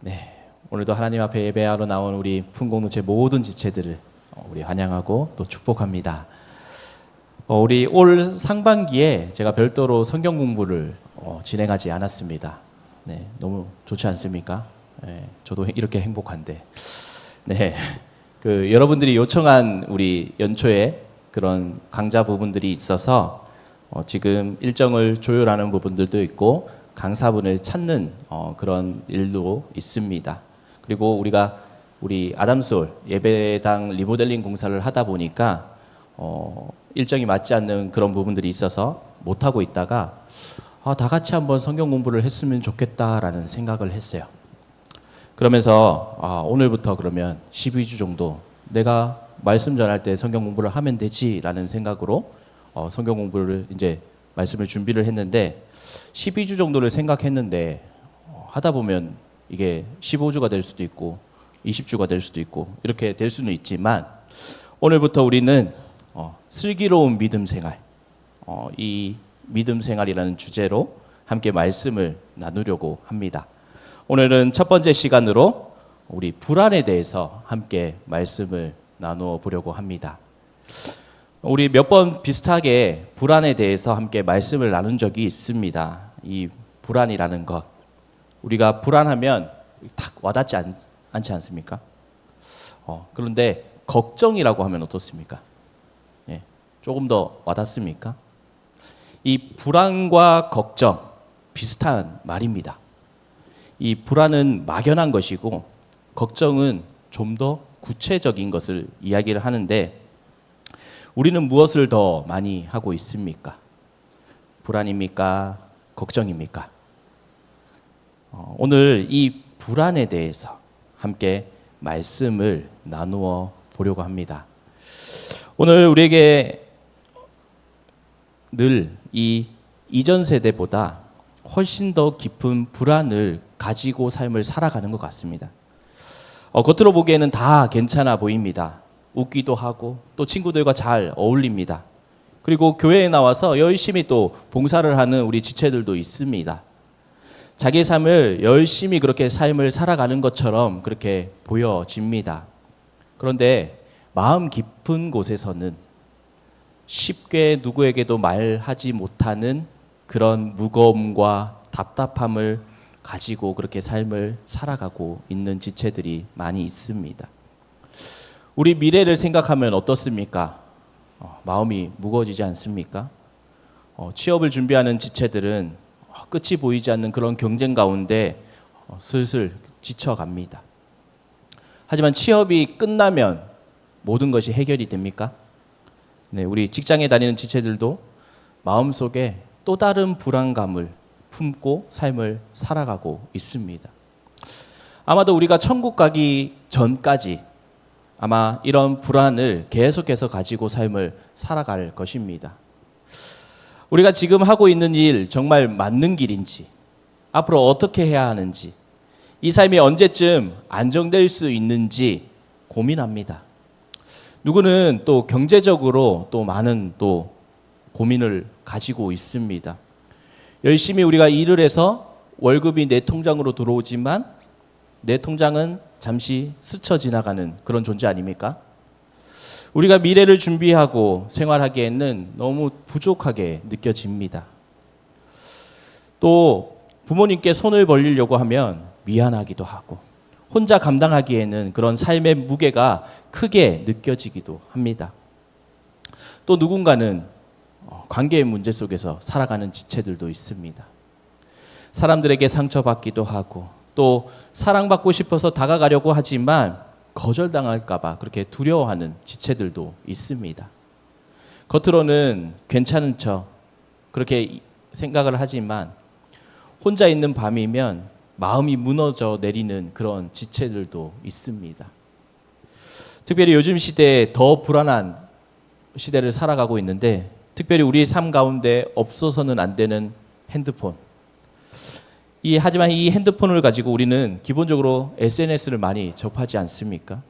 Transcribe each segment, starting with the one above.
네, 오늘도 하나님 앞에 예배하러 나온 우리 품공동체 모든 지체들을 우리 환영하고 또 축복합니다. 우리 올 상반기에 제가 별도로 성경 공부를 진행하지 않았습니다. 네, 너무 좋지 않습니까? 네, 저도 이렇게 행복한데. 네, 여러분들이 요청한 우리 연초에 그런 강좌 부분들이 있어서 지금 일정을 조율하는 부분들도 있고 강사분을 찾는 그런 일도 있습니다. 그리고 우리 아담솔 예배당 리모델링 공사를 하다 보니까 일정이 맞지 않는 그런 부분들이 있어서 못 하고 있다가 다 같이 한번 성경 공부를 했으면 좋겠다라는 생각을 했어요. 그러면서 오늘부터 그러면 12주 정도 내가 말씀 전할 때 성경 공부를 하면 되지라는 생각으로 성경 공부를 이제 말씀을 준비를 했는데 12주 정도를 생각했는데 하다 보면 이게 15주가 될 수도 있고 20주가 될 수도 있고 이렇게 될 수는 있지만 오늘부터 우리는 슬기로운 믿음 생활, 이 믿음 생활이라는 주제로 함께 말씀을 나누려고 합니다. 오늘은 첫 번째 시간으로 우리 불안에 대해서 함께 말씀을 나누어 보려고 합니다. 우리 몇 번 비슷하게 불안에 대해서 함께 말씀을 나눈 적이 있습니다. 이 불안이라는 것, 우리가 불안하면 딱 와닿지 않지 않습니까? 그런데 걱정이라고 하면 어떻습니까? 예, 조금 더 와닿습니까? 이 불안과 걱정 비슷한 말입니다. 이 불안은 막연한 것이고 걱정은 좀 더 구체적인 것을 이야기를 하는데 우리는 무엇을 더 많이 하고 있습니까? 불안입니까? 걱정입니까? 오늘 이 불안에 대해서 함께 말씀을 나누어 보려고 합니다. 오늘 우리에게 늘 이 이전 세대보다 훨씬 더 깊은 불안을 가지고 삶을 살아가는 것 같습니다. 겉으로 보기에는 다 괜찮아 보입니다. 웃기도 하고 또 친구들과 잘 어울립니다. 그리고 교회에 나와서 열심히 또 봉사를 하는 우리 지체들도 있습니다. 자기 삶을 열심히 그렇게 삶을 살아가는 것처럼 그렇게 보여집니다. 그런데 마음 깊은 곳에서는 쉽게 누구에게도 말하지 못하는 그런 무거움과 답답함을 가지고 그렇게 삶을 살아가고 있는 지체들이 많이 있습니다. 우리 미래를 생각하면 어떻습니까? 마음이 무거워지지 않습니까? 취업을 준비하는 지체들은 끝이 보이지 않는 그런 경쟁 가운데 슬슬 지쳐갑니다. 하지만 취업이 끝나면 모든 것이 해결이 됩니까? 네, 우리 직장에 다니는 지체들도 마음속에 또 다른 불안감을 품고 삶을 살아가고 있습니다. 아마도 우리가 천국 가기 전까지 아마 이런 불안을 계속해서 가지고 삶을 살아갈 것입니다. 우리가 지금 하고 있는 일 정말 맞는 길인지, 앞으로 어떻게 해야 하는지, 이 삶이 언제쯤 안정될 수 있는지 고민합니다. 누구는 또 경제적으로 또 많은 또 고민을 가지고 있습니다. 열심히 우리가 일을 해서 월급이 내 통장으로 들어오지만 내 통장은 잠시 스쳐 지나가는 그런 존재 아닙니까? 우리가 미래를 준비하고 생활하기에는 너무 부족하게 느껴집니다. 또 부모님께 손을 벌리려고 하면 미안하기도 하고 혼자 감당하기에는 그런 삶의 무게가 크게 느껴지기도 합니다. 또 누군가는 관계의 문제 속에서 살아가는 지체들도 있습니다. 사람들에게 상처받기도 하고 또 사랑받고 싶어서 다가가려고 하지만 거절당할까 봐 그렇게 두려워하는 지체들도 있습니다. 겉으로는 괜찮은 척 그렇게 생각을 하지만 혼자 있는 밤이면 마음이 무너져 내리는 그런 지체들도 있습니다. 특별히 요즘 시대에 더 불안한 시대를 살아가고 있는데 특별히 우리 삶 가운데 없어서는 안 되는 핸드폰. 하지만 이 핸드폰을 가지고 우리는 기본적으로 SNS를 많이 접하지 않습니까?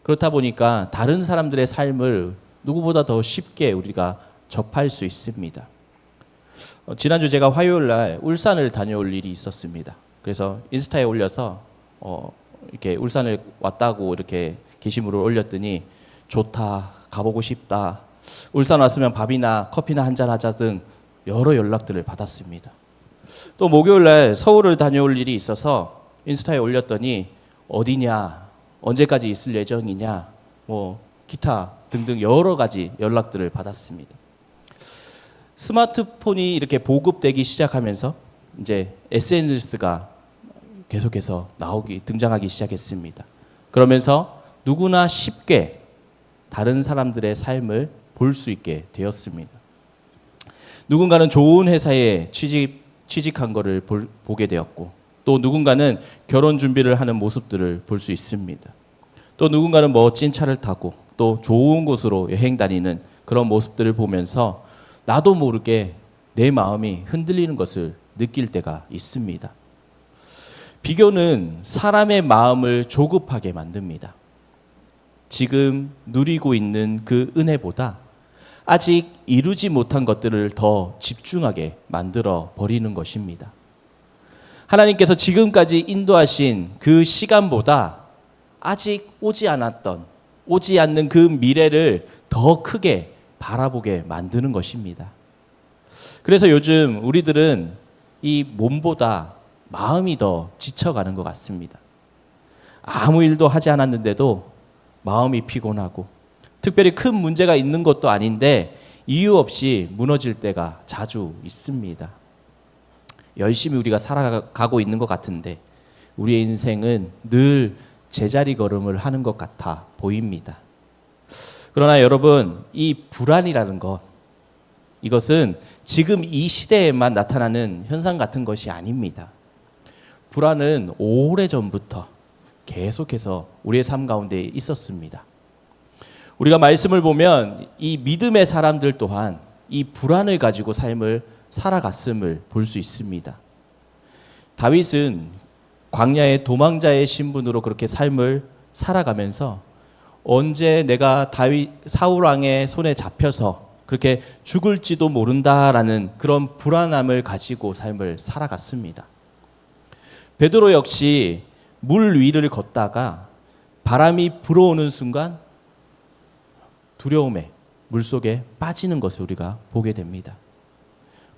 그렇다 보니까 다른 사람들의 삶을 누구보다 더 쉽게 우리가 접할 수 있습니다. 지난주 제가 화요일 날 울산을 다녀올 일이 있었습니다. 그래서 인스타에 올려서 이렇게 울산을 왔다고 이렇게 게시물을 올렸더니 좋다, 가보고 싶다, 울산 왔으면 밥이나 커피나 한잔 하자 등 여러 연락들을 받았습니다. 또 목요일 날 서울을 다녀올 일이 있어서 인스타에 올렸더니 어디냐, 언제까지 있을 예정이냐, 기타 등등 여러 가지 연락들을 받았습니다. 스마트폰이 이렇게 보급되기 시작하면서 이제 SNS가 계속해서 등장하기 시작했습니다. 그러면서 누구나 쉽게 다른 사람들의 삶을 볼 수 있게 되었습니다. 누군가는 좋은 회사에 취직한 거를 보게 되었고, 또 누군가는 결혼 준비를 하는 모습들을 볼 수 있습니다. 또 누군가는 멋진 차를 타고 또 좋은 곳으로 여행 다니는 그런 모습들을 보면서 나도 모르게 내 마음이 흔들리는 것을 느낄 때가 있습니다. 비교는 사람의 마음을 조급하게 만듭니다. 지금 누리고 있는 그 은혜보다 아직 이루지 못한 것들을 더 집중하게 만들어 버리는 것입니다. 하나님께서 지금까지 인도하신 그 시간보다 아직 오지 않는 그 미래를 더 크게 바라보게 만드는 것입니다. 그래서 요즘 우리들은 이 몸보다 마음이 더 지쳐가는 것 같습니다. 아무 일도 하지 않았는데도 마음이 피곤하고, 특별히 큰 문제가 있는 것도 아닌데 이유 없이 무너질 때가 자주 있습니다. 열심히 우리가 살아가고 있는 것 같은데 우리의 인생은 늘 제자리 걸음을 하는 것 같아 보입니다. 그러나 여러분, 이 불안이라는 것, 이것은 지금 이 시대에만 나타나는 현상 같은 것이 아닙니다. 불안은 오래전부터 계속해서 우리의 삶 가운데 있었습니다. 우리가 말씀을 보면 이 믿음의 사람들 또한 이 불안을 가지고 삶을 살아갔음을 볼 수 있습니다. 다윗은 광야의 도망자의 신분으로 그렇게 삶을 살아가면서 언제 내가 사울 왕의 손에 잡혀서 그렇게 죽을지도 모른다라는 그런 불안함을 가지고 삶을 살아갔습니다. 베드로 역시 물 위를 걷다가 바람이 불어오는 순간 두려움에 물속에 빠지는 것을 우리가 보게 됩니다.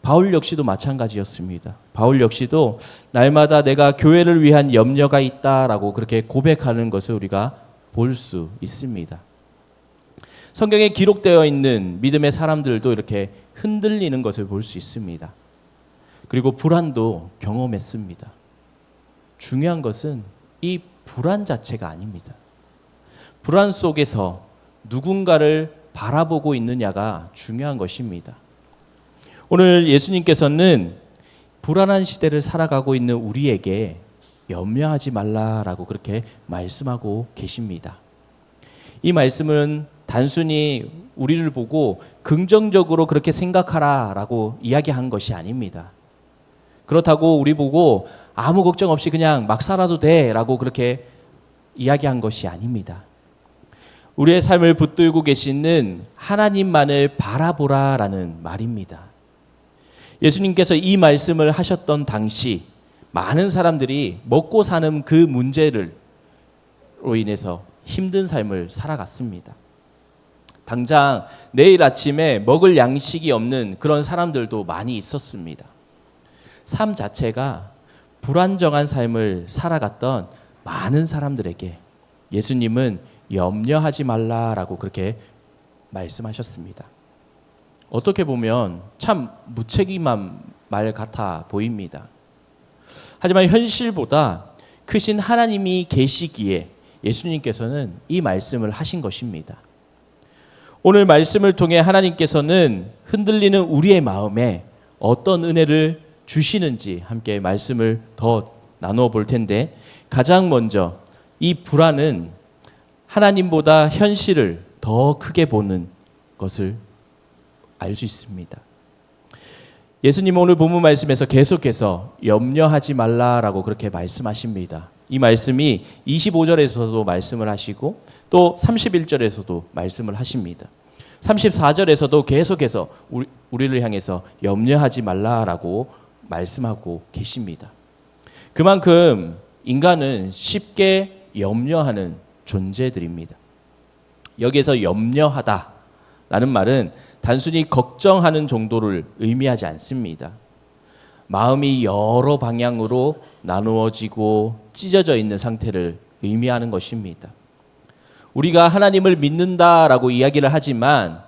바울 역시도 마찬가지였습니다. 바울 역시도 날마다 내가 교회를 위한 염려가 있다라고 그렇게 고백하는 것을 우리가 볼 수 있습니다. 성경에 기록되어 있는 믿음의 사람들도 이렇게 흔들리는 것을 볼 수 있습니다. 그리고 불안도 경험했습니다. 중요한 것은 이 불안 자체가 아닙니다. 불안 속에서 누군가를 바라보고 있느냐가 중요한 것입니다. 오늘 예수님께서는 불안한 시대를 살아가고 있는 우리에게 염려하지 말라라고 그렇게 말씀하고 계십니다. 이 말씀은 단순히 우리를 보고 긍정적으로 그렇게 생각하라라고 이야기한 것이 아닙니다. 그렇다고 우리 보고 아무 걱정 없이 그냥 막 살아도 돼라고 그렇게 이야기한 것이 아닙니다. 우리의 삶을 붙들고 계시는 하나님만을 바라보라라는 말입니다. 예수님께서 이 말씀을 하셨던 당시 많은 사람들이 먹고 사는 그 문제로 인해서 힘든 삶을 살아갔습니다. 당장 내일 아침에 먹을 양식이 없는 그런 사람들도 많이 있었습니다. 삶 자체가 불안정한 삶을 살아갔던 많은 사람들에게 예수님은 염려하지 말라라고 그렇게 말씀하셨습니다. 어떻게 보면 참 무책임한 말 같아 보입니다. 하지만 현실보다 크신 하나님이 계시기에 예수님께서는 이 말씀을 하신 것입니다. 오늘 말씀을 통해 하나님께서는 흔들리는 우리의 마음에 어떤 은혜를 주시는지 함께 말씀을 더 나누어 볼 텐데, 가장 먼저 이 불안은 하나님보다 현실을 더 크게 보는 것을 알 수 있습니다. 예수님 오늘 본문 말씀에서 계속해서 염려하지 말라라고 그렇게 말씀하십니다. 이 말씀이 25절에서도 말씀을 하시고 또 31절에서도 말씀을 하십니다. 34절에서도 계속해서 우리를 향해서 염려하지 말라라고 말씀하고 계십니다. 그만큼 인간은 쉽게 염려하는 존재들입니다. 여기에서 염려하다라는 말은 단순히 걱정하는 정도를 의미하지 않습니다. 마음이 여러 방향으로 나누어지고 찢어져 있는 상태를 의미하는 것입니다. 우리가 하나님을 믿는다라고 이야기를 하지만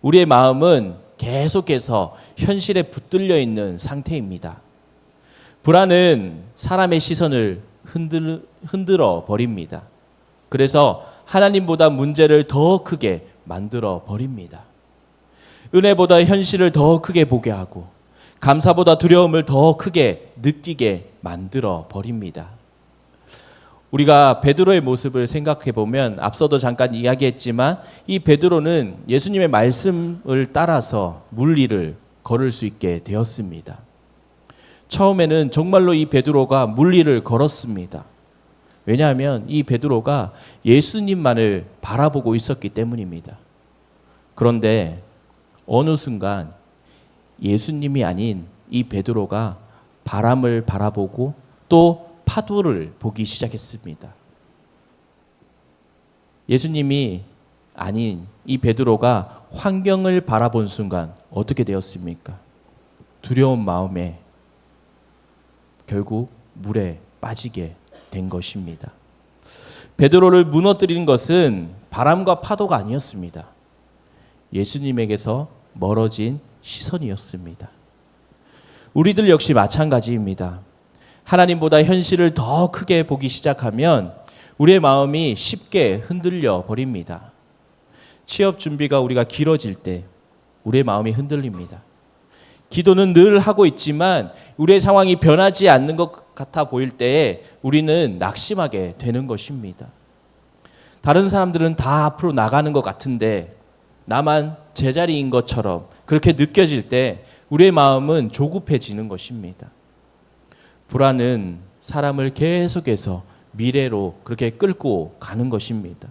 우리의 마음은 계속해서 현실에 붙들려 있는 상태입니다. 불안은 사람의 시선을 흔들어 버립니다. 그래서 하나님보다 문제를 더 크게 만들어 버립니다. 은혜보다 현실을 더 크게 보게 하고 감사보다 두려움을 더 크게 느끼게 만들어 버립니다. 우리가 베드로의 모습을 생각해 보면 앞서도 잠깐 이야기했지만 이 베드로는 예수님의 말씀을 따라서 물리를 걸을 수 있게 되었습니다. 처음에는 정말로 이 베드로가 물리를 걸었습니다. 왜냐하면 이 베드로가 예수님만을 바라보고 있었기 때문입니다. 그런데 어느 순간 예수님이 아닌 이 베드로가 바람을 바라보고 또 파도를 보기 시작했습니다. 예수님이 아닌 이 베드로가 환경을 바라본 순간 어떻게 되었습니까? 두려운 마음에 결국 물에 빠지게 된 것입니다. 베드로를 무너뜨리는 것은 바람과 파도가 아니었습니다. 예수님에게서 멀어진 시선이었습니다. 우리들 역시 마찬가지입니다. 하나님보다 현실을 더 크게 보기 시작하면 우리의 마음이 쉽게 흔들려 버립니다. 취업 준비가 우리가 길어질 때 우리의 마음이 흔들립니다. 기도는 늘 하고 있지만 우리의 상황이 변하지 않는 것 같아 보일 때에 우리는 낙심하게 되는 것입니다. 다른 사람들은 다 앞으로 나가는 것 같은데 나만 제자리인 것처럼 그렇게 느껴질 때 우리의 마음은 조급해지는 것입니다. 불안은 사람을 계속해서 미래로 그렇게 끌고 가는 것입니다.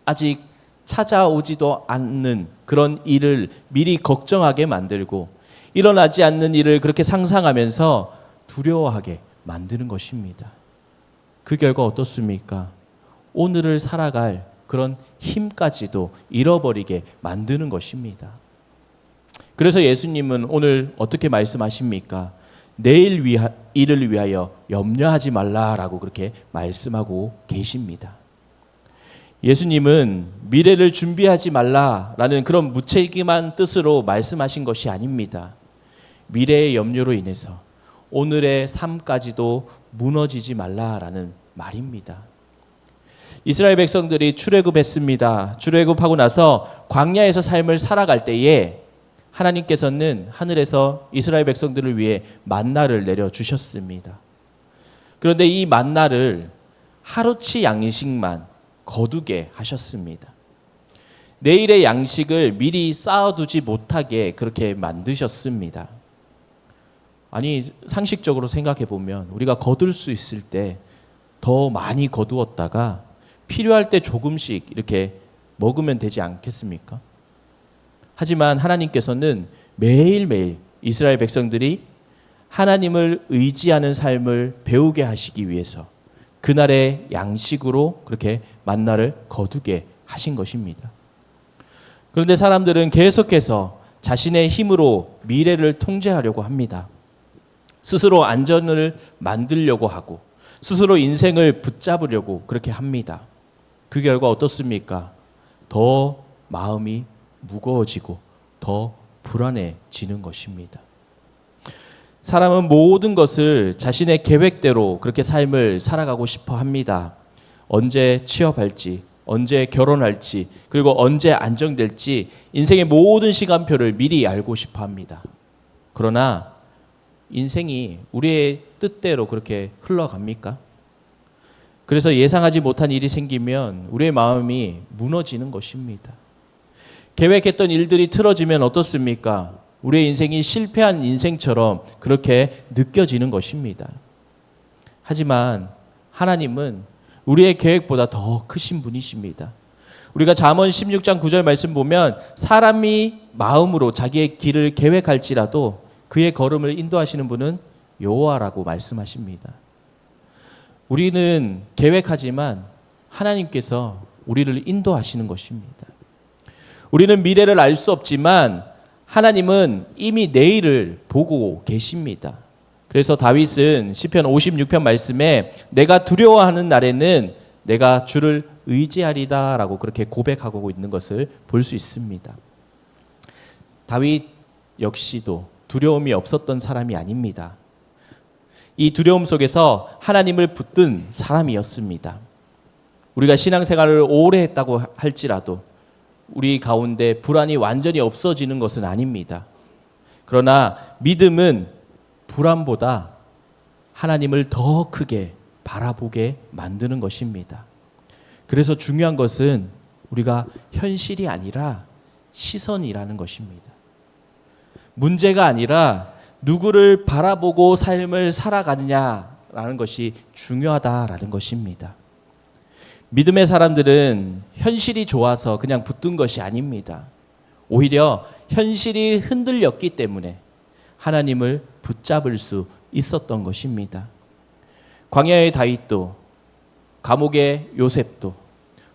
아직 찾아오지도 않는 그런 일을 미리 걱정하게 만들고 일어나지 않는 일을 그렇게 상상하면서 두려워하게 만드는 것입니다. 그 결과 어떻습니까? 오늘을 살아갈 그런 힘까지도 잃어버리게 만드는 것입니다. 그래서 예수님은 오늘 어떻게 말씀하십니까? 내일 일을 위하여 염려하지 말라라고 그렇게 말씀하고 계십니다. 예수님은 미래를 준비하지 말라라는 그런 무책임한 뜻으로 말씀하신 것이 아닙니다. 미래의 염려로 인해서 오늘의 삶까지도 무너지지 말라라는 말입니다. 이스라엘 백성들이 출애굽했습니다. 출애굽하고 나서 광야에서 삶을 살아갈 때에 하나님께서는 하늘에서 이스라엘 백성들을 위해 만나를 내려주셨습니다. 그런데 이 만나를 하루치 양식만 거두게 하셨습니다. 내일의 양식을 미리 쌓아두지 못하게 그렇게 만드셨습니다. 아니, 상식적으로 생각해 보면 우리가 거둘 수 있을 때 더 많이 거두었다가 필요할 때 조금씩 이렇게 먹으면 되지 않겠습니까? 하지만 하나님께서는 매일매일 이스라엘 백성들이 하나님을 의지하는 삶을 배우게 하시기 위해서 그날의 양식으로 그렇게 만나를 거두게 하신 것입니다. 그런데 사람들은 계속해서 자신의 힘으로 미래를 통제하려고 합니다. 스스로 안전을 만들려고 하고 스스로 인생을 붙잡으려고 그렇게 합니다. 그 결과 어떻습니까? 더 마음이 무거워지고 더 불안해지는 것입니다. 사람은 모든 것을 자신의 계획대로 그렇게 삶을 살아가고 싶어 합니다. 언제 취업할지, 언제 결혼할지, 그리고 언제 안정될지 인생의 모든 시간표를 미리 알고 싶어 합니다. 그러나 인생이 우리의 뜻대로 그렇게 흘러갑니까? 그래서 예상하지 못한 일이 생기면 우리의 마음이 무너지는 것입니다. 계획했던 일들이 틀어지면 어떻습니까? 우리의 인생이 실패한 인생처럼 그렇게 느껴지는 것입니다. 하지만 하나님은 우리의 계획보다 더 크신 분이십니다. 우리가 잠언 16장 9절 말씀 보면 사람이 마음으로 자기의 길을 계획할지라도 그의 걸음을 인도하시는 분은 여호와라고 말씀하십니다. 우리는 계획하지만 하나님께서 우리를 인도하시는 것입니다. 우리는 미래를 알 수 없지만 하나님은 이미 내일을 보고 계십니다. 그래서 다윗은 시편 56편 말씀에 내가 두려워하는 날에는 내가 주를 의지하리다라고 그렇게 고백하고 있는 것을 볼 수 있습니다. 다윗 역시도 두려움이 없었던 사람이 아닙니다. 이 두려움 속에서 하나님을 붙든 사람이었습니다. 우리가 신앙생활을 오래 했다고 할지라도 우리 가운데 불안이 완전히 없어지는 것은 아닙니다. 그러나 믿음은 불안보다 하나님을 더 크게 바라보게 만드는 것입니다. 그래서 중요한 것은 우리가 현실이 아니라 시선이라는 것입니다. 문제가 아니라 누구를 바라보고 삶을 살아가느냐라는 것이 중요하다라는 것입니다. 믿음의 사람들은 현실이 좋아서 그냥 붙든 것이 아닙니다. 오히려 현실이 흔들렸기 때문에 하나님을 붙잡을 수 있었던 것입니다. 광야의 다윗도, 감옥의 요셉도,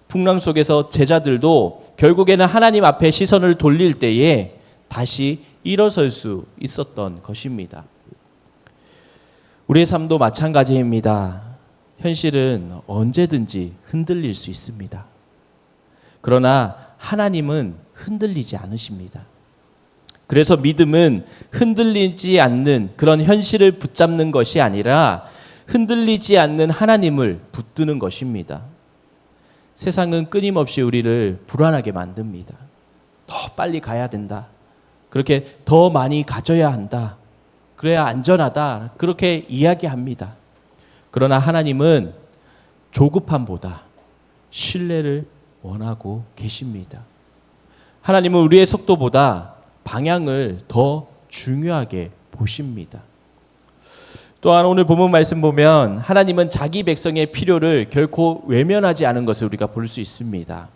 풍랑 속에서 제자들도 결국에는 하나님 앞에 시선을 돌릴 때에 다시 일어설 수 있었던 것입니다. 우리의 삶도 마찬가지입니다. 현실은 언제든지 흔들릴 수 있습니다. 그러나 하나님은 흔들리지 않으십니다. 그래서 믿음은 흔들리지 않는 그런 현실을 붙잡는 것이 아니라 흔들리지 않는 하나님을 붙드는 것입니다. 세상은 끊임없이 우리를 불안하게 만듭니다. 더 빨리 가야 된다. 그렇게 더 많이 가져야 한다. 그래야 안전하다. 그렇게 이야기합니다. 그러나 하나님은 조급함보다 신뢰를 원하고 계십니다. 하나님은 우리의 속도보다 방향을 더 중요하게 보십니다. 또한 오늘 본문 말씀 보면 하나님은 자기 백성의 필요를 결코 외면하지 않은 것을 우리가 볼 수 있습니다.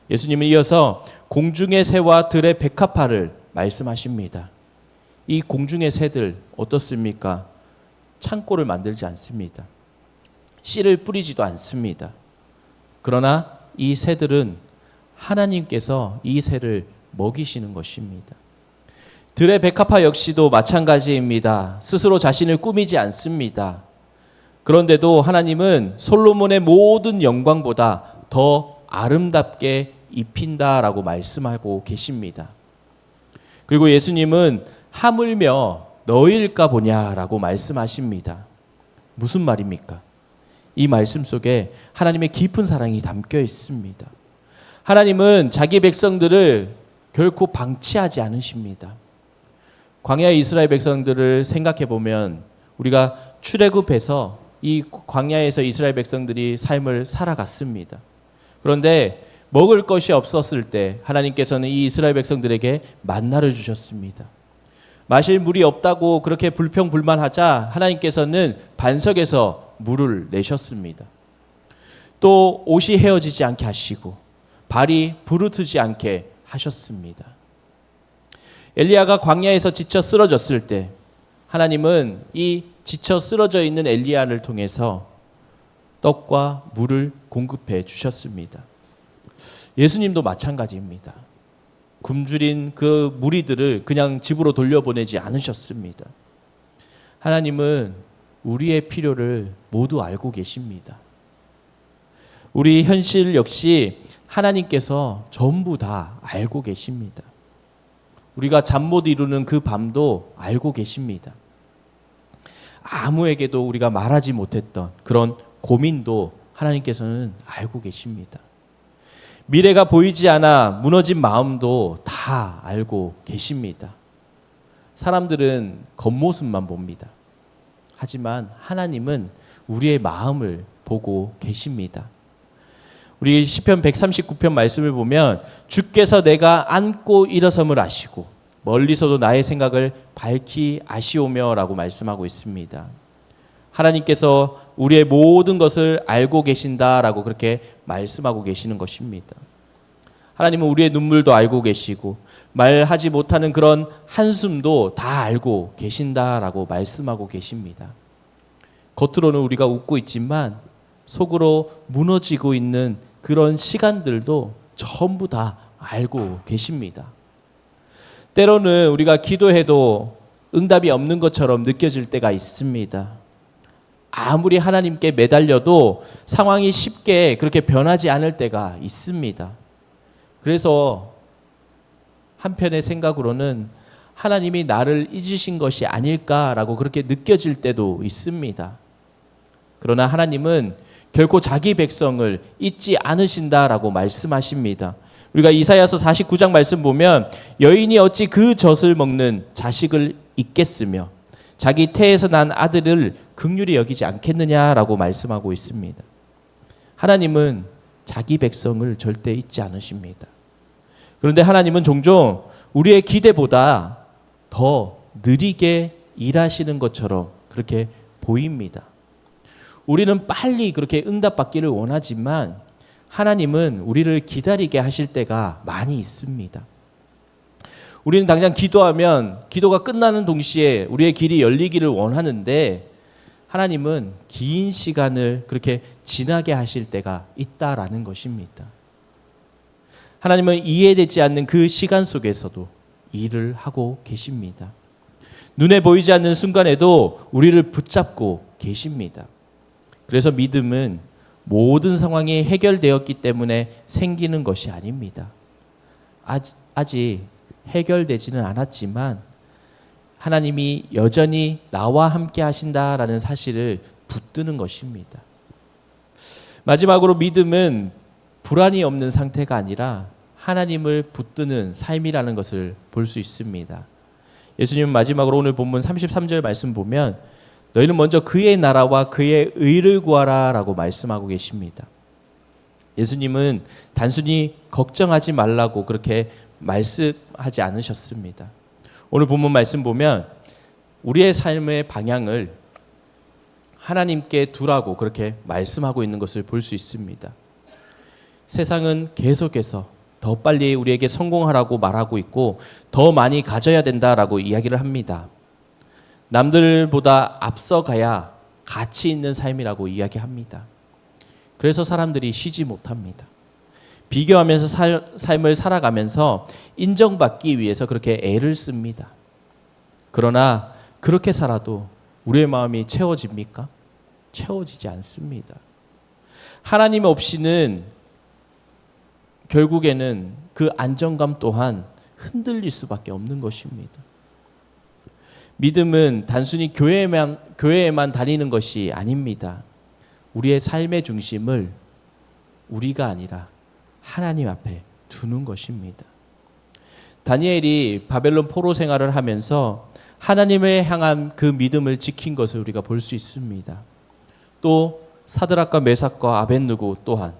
예수님은 이어서 공중의 새와 들의 백합화를 말씀하십니다. 이 공중의 새들 어떻습니까? 창고를 만들지 않습니다. 씨를 뿌리지도 않습니다. 그러나 이 새들은 하나님께서 이 새를 먹이시는 것입니다. 들의 백합화 역시도 마찬가지입니다. 스스로 자신을 꾸미지 않습니다. 그런데도 하나님은 솔로몬의 모든 영광보다 더 아름답게 입힌다라고 말씀하고 계십니다. 그리고 예수님은 하물며 너희일까 보냐라고 말씀하십니다. 무슨 말입니까? 이 말씀 속에 하나님의 깊은 사랑이 담겨 있습니다. 하나님은 자기 백성들을 결코 방치하지 않으십니다. 광야의 이스라엘 백성들을 생각해 보면 우리가 출애굽해서 이 광야에서 이스라엘 백성들이 삶을 살아갔습니다. 그런데 먹을 것이 없었을 때 하나님께서는 이 이스라엘 백성들에게 만나를 주셨습니다. 마실 물이 없다고 그렇게 불평불만하자 하나님께서는 반석에서 물을 내셨습니다. 또 옷이 헤어지지 않게 하시고 발이 부르트지 않게 하셨습니다. 엘리야가 광야에서 지쳐 쓰러졌을 때 하나님은 이 지쳐 쓰러져 있는 엘리야를 통해서 떡과 물을 공급해 주셨습니다. 예수님도 마찬가지입니다. 굶주린 그 무리들을 그냥 집으로 돌려보내지 않으셨습니다. 하나님은 우리의 필요를 모두 알고 계십니다. 우리 현실 역시 하나님께서 전부 다 알고 계십니다. 우리가 잠 못 이루는 그 밤도 알고 계십니다. 아무에게도 우리가 말하지 못했던 그런 고민도 하나님께서는 알고 계십니다. 미래가 보이지 않아 무너진 마음도 다 알고 계십니다. 사람들은 겉모습만 봅니다. 하지만 하나님은 우리의 마음을 보고 계십니다. 우리 시편 139편 말씀을 보면 주께서 내가 앉고 일어섬을 아시고 멀리서도 나의 생각을 밝히 아시오며 라고 말씀하고 있습니다. 하나님께서 우리의 모든 것을 알고 계신다라고 그렇게 말씀하고 계시는 것입니다. 하나님은 우리의 눈물도 알고 계시고 말하지 못하는 그런 한숨도 다 알고 계신다라고 말씀하고 계십니다. 겉으로는 우리가 웃고 있지만 속으로 무너지고 있는 그런 시간들도 전부 다 알고 계십니다. 때로는 우리가 기도해도 응답이 없는 것처럼 느껴질 때가 있습니다. 아무리 하나님께 매달려도 상황이 쉽게 그렇게 변하지 않을 때가 있습니다. 그래서 한편의 생각으로는 하나님이 나를 잊으신 것이 아닐까라고 그렇게 느껴질 때도 있습니다. 그러나 하나님은 결코 자기 백성을 잊지 않으신다라고 말씀하십니다. 우리가 이사야서 49장 말씀 보면 여인이 어찌 그 젖을 먹는 자식을 잊겠으며 자기 태에서 난 아들을 긍휼히 여기지 않겠느냐라고 말씀하고 있습니다. 하나님은 자기 백성을 절대 잊지 않으십니다. 그런데 하나님은 종종 우리의 기대보다 더 느리게 일하시는 것처럼 그렇게 보입니다. 우리는 빨리 그렇게 응답받기를 원하지만 하나님은 우리를 기다리게 하실 때가 많이 있습니다. 우리는 당장 기도하면 기도가 끝나는 동시에 우리의 길이 열리기를 원하는데 하나님은 긴 시간을 그렇게 지나게 하실 때가 있다라는 것입니다. 하나님은 이해되지 않는 그 시간 속에서도 일을 하고 계십니다. 눈에 보이지 않는 순간에도 우리를 붙잡고 계십니다. 그래서 믿음은 모든 상황이 해결되었기 때문에 생기는 것이 아닙니다. 아직 해결되지는 않았지만 하나님이 여전히 나와 함께 하신다라는 사실을 붙드는 것입니다. 마지막으로 믿음은 불안이 없는 상태가 아니라 하나님을 붙드는 삶이라는 것을 볼 수 있습니다. 예수님은 마지막으로 오늘 본문 33절 말씀 보면 너희는 먼저 그의 나라와 그의 의를 구하라 라고 말씀하고 계십니다. 예수님은 단순히 걱정하지 말라고 그렇게 말씀하지 않으셨습니다. 오늘 본문 말씀 보면 우리의 삶의 방향을 하나님께 두라고 그렇게 말씀하고 있는 것을 볼 수 있습니다. 세상은 계속해서 더 빨리 우리에게 성공하라고 말하고 있고 더 많이 가져야 된다라고 이야기를 합니다. 남들보다 앞서가야 가치 있는 삶이라고 이야기합니다. 그래서 사람들이 쉬지 못합니다. 비교하면서 삶을 살아가면서 인정받기 위해서 그렇게 애를 씁니다. 그러나 그렇게 살아도 우리의 마음이 채워집니까? 채워지지 않습니다. 하나님 없이는 결국에는 그 안정감 또한 흔들릴 수밖에 없는 것입니다. 믿음은 단순히 교회에만 다니는 것이 아닙니다. 우리의 삶의 중심을 우리가 아니라 하나님 앞에 두는 것입니다. 다니엘이 바벨론 포로 생활을 하면서 하나님을 향한 그 믿음을 지킨 것을 우리가 볼 수 있습니다. 또 사드락과 메삭과 아벳느고 또한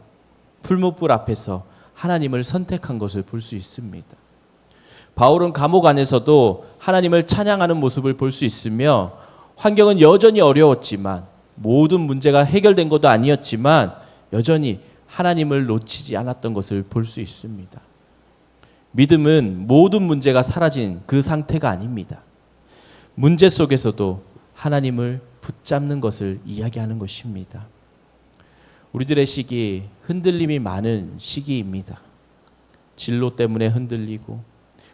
풀무불 앞에서 하나님을 선택한 것을 볼 수 있습니다. 바울은 감옥 안에서도 하나님을 찬양하는 모습을 볼 수 있으며 환경은 여전히 어려웠지만 모든 문제가 해결된 것도 아니었지만 여전히 하나님을 놓치지 않았던 것을 볼 수 있습니다. 믿음은 모든 문제가 사라진 그 상태가 아닙니다. 문제 속에서도 하나님을 붙잡는 것을 이야기하는 것입니다. 우리들의 시기 흔들림이 많은 시기입니다. 진로 때문에 흔들리고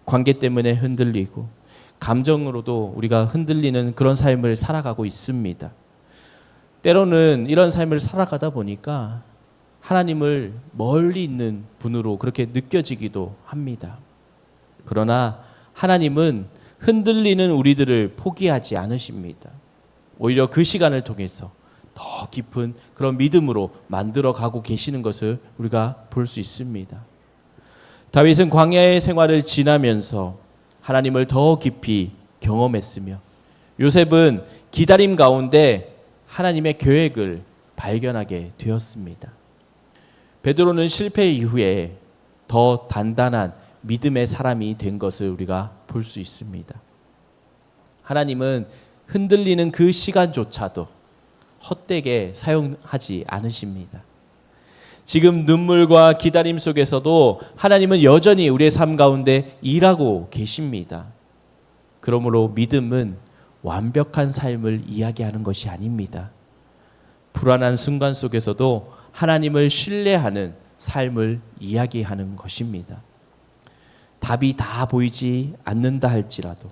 관계 때문에 흔들리고 감정으로도 우리가 흔들리는 그런 삶을 살아가고 있습니다. 때로는 이런 삶을 살아가다 보니까 하나님을 멀리 있는 분으로 그렇게 느껴지기도 합니다. 그러나 하나님은 흔들리는 우리들을 포기하지 않으십니다. 오히려 그 시간을 통해서 더 깊은 그런 믿음으로 만들어 가고 계시는 것을 우리가 볼 수 있습니다. 다윗은 광야의 생활을 지나면서 하나님을 더 깊이 경험했으며 요셉은 기다림 가운데 하나님의 계획을 발견하게 되었습니다. 베드로는 실패 이후에 더 단단한 믿음의 사람이 된 것을 우리가 볼 수 있습니다. 하나님은 흔들리는 그 시간조차도 헛되게 사용하지 않으십니다. 지금 눈물과 기다림 속에서도 하나님은 여전히 우리의 삶 가운데 일하고 계십니다. 그러므로 믿음은 완벽한 삶을 이야기하는 것이 아닙니다. 불안한 순간 속에서도 하나님을 신뢰하는 삶을 이야기하는 것입니다. 답이 다 보이지 않는다 할지라도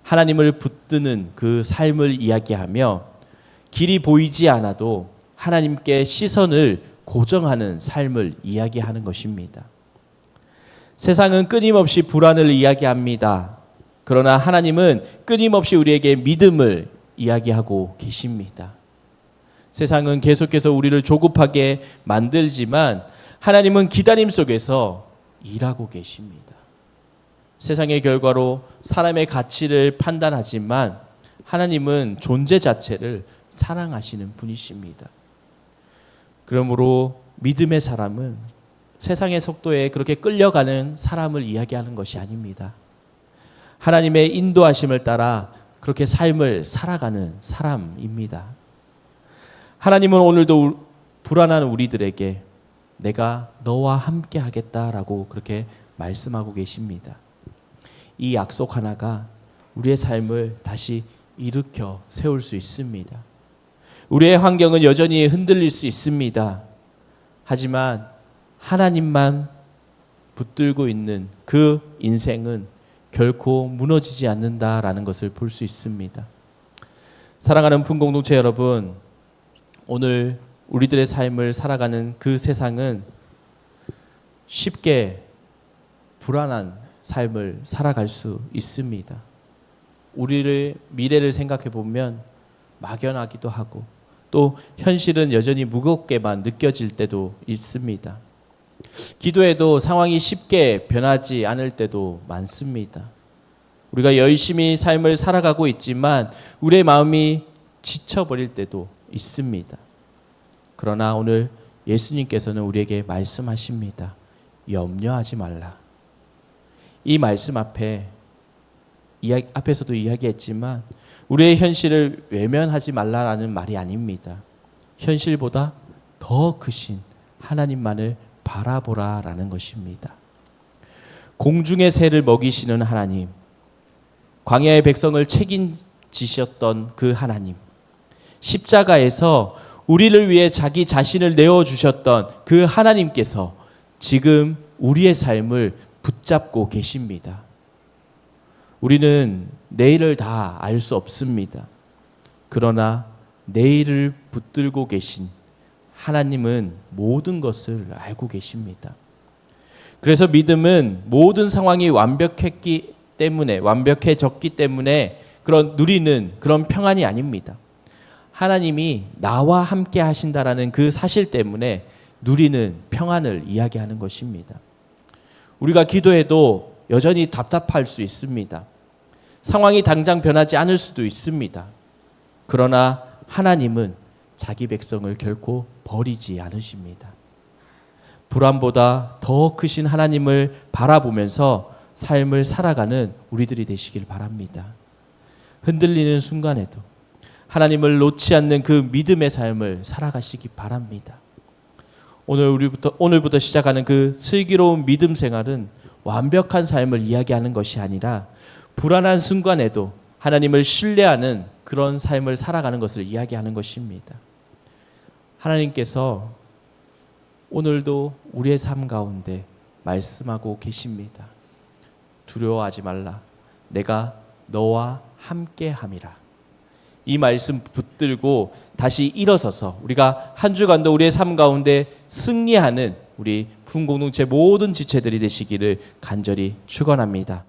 하나님을 붙드는 그 삶을 이야기하며 길이 보이지 않아도 하나님께 시선을 고정하는 삶을 이야기하는 것입니다. 세상은 끊임없이 불안을 이야기합니다. 그러나 하나님은 끊임없이 우리에게 믿음을 이야기하고 계십니다. 세상은 계속해서 우리를 조급하게 만들지만 하나님은 기다림 속에서 일하고 계십니다. 세상의 결과로 사람의 가치를 판단하지만 하나님은 존재 자체를 사랑하시는 분이십니다. 그러므로 믿음의 사람은 세상의 속도에 그렇게 끌려가는 사람을 이야기하는 것이 아닙니다. 하나님의 인도하심을 따라 그렇게 삶을 살아가는 사람입니다. 하나님은 오늘도 불안한 우리들에게 내가 너와 함께 하겠다라고 그렇게 말씀하고 계십니다. 이 약속 하나가 우리의 삶을 다시 일으켜 세울 수 있습니다. 우리의 환경은 여전히 흔들릴 수 있습니다. 하지만 하나님만 붙들고 있는 그 인생은 결코 무너지지 않는다라는 것을 볼 수 있습니다. 사랑하는 품공동체 여러분, 오늘 우리들의 삶을 살아가는 그 세상은 쉽게 불안한 삶을 살아갈 수 있습니다. 우리의 미래를 생각해 보면 막연하기도 하고 또 현실은 여전히 무겁게만 느껴질 때도 있습니다. 기도해도 상황이 쉽게 변하지 않을 때도 많습니다. 우리가 열심히 삶을 살아가고 있지만 우리의 마음이 지쳐버릴 때도 있습니다. 그러나 오늘 예수님께서는 우리에게 말씀하십니다. 염려하지 말라. 이 말씀 앞에서도 이야기했지만 우리의 현실을 외면하지 말라라는 말이 아닙니다. 현실보다 더 크신 하나님만을 바라보라라는 것입니다. 공중의 새를 먹이시는 하나님, 광야의 백성을 책임지셨던 그 하나님, 십자가에서 우리를 위해 자기 자신을 내어주셨던 그 하나님께서 지금 우리의 삶을 붙잡고 계십니다. 우리는 내일을 다 알 수 없습니다. 그러나 내일을 붙들고 계신 하나님은 모든 것을 알고 계십니다. 그래서 믿음은 모든 상황이 완벽해졌기 때문에 그런 누리는 그런 평안이 아닙니다. 하나님이 나와 함께 하신다라는 그 사실 때문에 누리는 평안을 이야기하는 것입니다. 우리가 기도해도 여전히 답답할 수 있습니다. 상황이 당장 변하지 않을 수도 있습니다. 그러나 하나님은 자기 백성을 결코 버리지 않으십니다. 불안보다 더 크신 하나님을 바라보면서 삶을 살아가는 우리들이 되시길 바랍니다. 흔들리는 순간에도 하나님을 놓지 않는 그 믿음의 삶을 살아가시기 바랍니다. 오늘부터 시작하는 그 슬기로운 믿음 생활은 완벽한 삶을 이야기하는 것이 아니라 불안한 순간에도 하나님을 신뢰하는 그런 삶을 살아가는 것을 이야기하는 것입니다. 하나님께서 오늘도 우리의 삶 가운데 말씀하고 계십니다. 두려워하지 말라. 내가 너와 함께함이라. 이 말씀 붙들고 다시 일어서서 우리가 한 주간도 우리의 삶 가운데 승리하는 우리 품공동체 모든 지체들이 되시기를 간절히 축원합니다.